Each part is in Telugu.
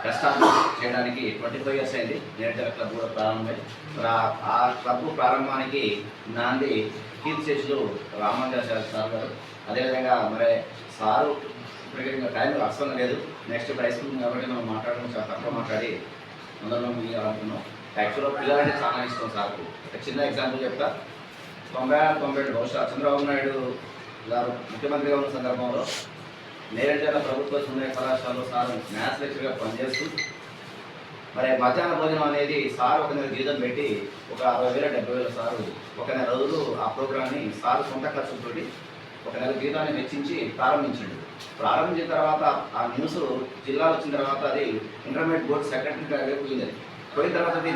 ఎస్టాబ్లిష్ చేయడానికి 25 ఇయర్స్ అయింది. నేరేడుచర్ల క్లబ్ కూడా ప్రారంభమై ఆ క్లబ్ ప్రారంభానికి నాంది కీర్తిశేషులు రామాంజనేయ సార్ గారు. అదేవిధంగా మరి సారు ఇప్పటికీ టైం అస్సలు లేదు. నెక్స్ట్ హై స్కూల్ కాబట్టి మనం మాట్లాడడం చాలా తక్కువ మాట్లాడి అందరం అనుకున్నాం. యాక్చువల్గా పిల్లలంటే చాలా ఇష్టం సార్కు. ఒక చిన్న ఎగ్జాంపుల్ చెప్తా. 96-97 బహుశా చంద్రబాబు నాయుడు గారు ముఖ్యమంత్రిగా ఉన్న సందర్భంలో నేరేడుచర్ల ప్రభుత్వ జూనియర్ కళాశాలలో సార్ మ్యాథ్స్ లెక్చర్గా పనిచేస్తూ మరి మధ్యాహ్న భోజనం అనేది సార్ ఒక నెల జీతం పెట్టి ఒక 60,000-70,000 సారు ఒక నెల రోజులు ఆ ప్రోగ్రామ్ని సార్ సొంత ఖర్చుతోటి ఒక నెల జీతాన్ని వెచ్చించి ప్రారంభించండి. ప్రారంభించిన తర్వాత ఆ న్యూస్ జిల్లాలో వచ్చిన తర్వాత అది ఇంటర్మీడియట్ బోర్డు సెక్రటరీ పోయింది. పోయిన తర్వాత అది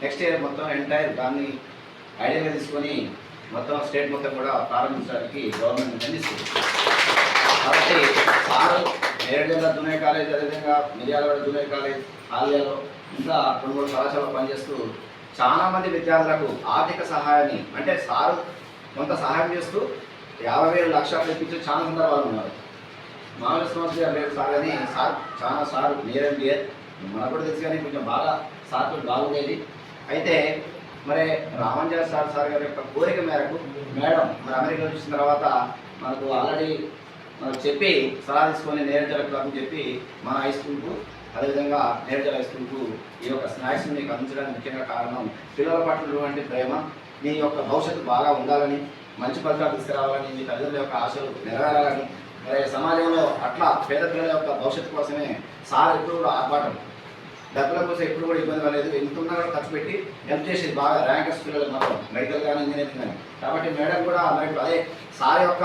నెక్స్ట్ ఇయర్ మొత్తం ఎంటైర్ దాన్ని ఐడియాగా తీసుకొని మొత్తం స్టేట్ మొత్తం కూడా ప్రారంభించడానికి గవర్నమెంట్ అందిస్తుంది. కాబట్టి సారు నేరేడుచర్ల జూనియర్ కాలేజ్, అదేవిధంగా మిర్యాలవాడ జూనియర్ కాలేజ్, ఆలయాలో ఇంకా 2-3 కళాశాలలో పనిచేస్తూ చాలామంది విద్యార్థులకు ఆర్థిక సహాయాన్ని అంటే సారు కొంత సహాయం చేస్తూ 50,000 లక్షలు ఇప్పించే చాలా సందర్భాలు ఉన్నారు. మామూలు సమస్య లేదు సార్ కానీ సార్ నియర్ అండ్ డియర్ మనకు కూడా తెలుసు కానీ కొంచెం బాగా సార్తో బాగుండేది. అయితే మరి రామాంజనేయ సార్ గారి యొక్క కోరిక మేరకు మేడం మరి అమెరికా వచ్చిన తర్వాత మనకు ఆల్రెడీ చెప్పి సలహా తీసుకొని నేరేడుచర్ల క్లబ్ చెప్పి మన హై స్కూల్కు అదేవిధంగా నేరేడుచర్ల హై స్కూల్కు ఈ యొక్క స్నాక్స్ మీకు అందించడానికి ముఖ్యంగా కారణం పిల్లల పట్ల ఉన్నటువంటి ప్రేమ, మీ యొక్క భవిష్యత్తు బాగా ఉండాలని, మంచి ఫలితాలు తీసుకురావాలని, మీ తల్లిదండ్రుల యొక్క ఆశలు నెరవేరాలని, మరి సమాజంలో అట్లా పేద పిల్లల యొక్క భవిష్యత్తు కోసమే సార్ ఎప్పుడు కూడా ఆర్భాటం, డబ్బుల కోసం ఎప్పుడు కూడా ఇబ్బంది పడలేదు. ఎంతున్నా కూడా ఖర్చు పెట్టి హెల్ప్ చేసేది బాగా ర్యాంకర్స్ పిల్లలకు మాత్రం మెడికల్ కానీ ఇంజనీరింగ్ కానీ. కాబట్టి మేడం కూడా మరి అదే సార్ యొక్క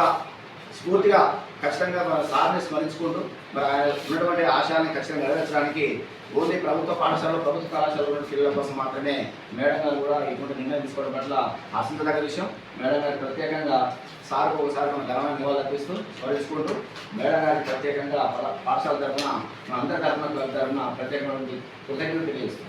స్ఫూర్తిగా ఖచ్చితంగా మన సార్ని స్మరించుకుంటూ మరి ఆయన ఉన్నటువంటి ఆశయాన్ని ఖచ్చితంగా నెరవేర్చడానికి ఓన్లీ ప్రభుత్వ పాఠశాలలో ప్రభుత్వ కళాశాలలో పిల్లల కోసం మాత్రమే మేడం గారు కూడా ఇటువంటి నిర్ణయం తీసుకోవడం పట్ల ఆశించదగ్గ విషయం. మేడం గారికి ప్రత్యేకంగా సార్కు ఒకసారి మన ఘనమైన నివాళులర్పిస్తూ స్మరించుకుంటూ మేడం గారికి ప్రత్యేకంగా పాఠశాల తరఫున మన అందరి తరఫున ప్రత్యేకమైన కృతజ్ఞతలు తెలియజేస్తాం.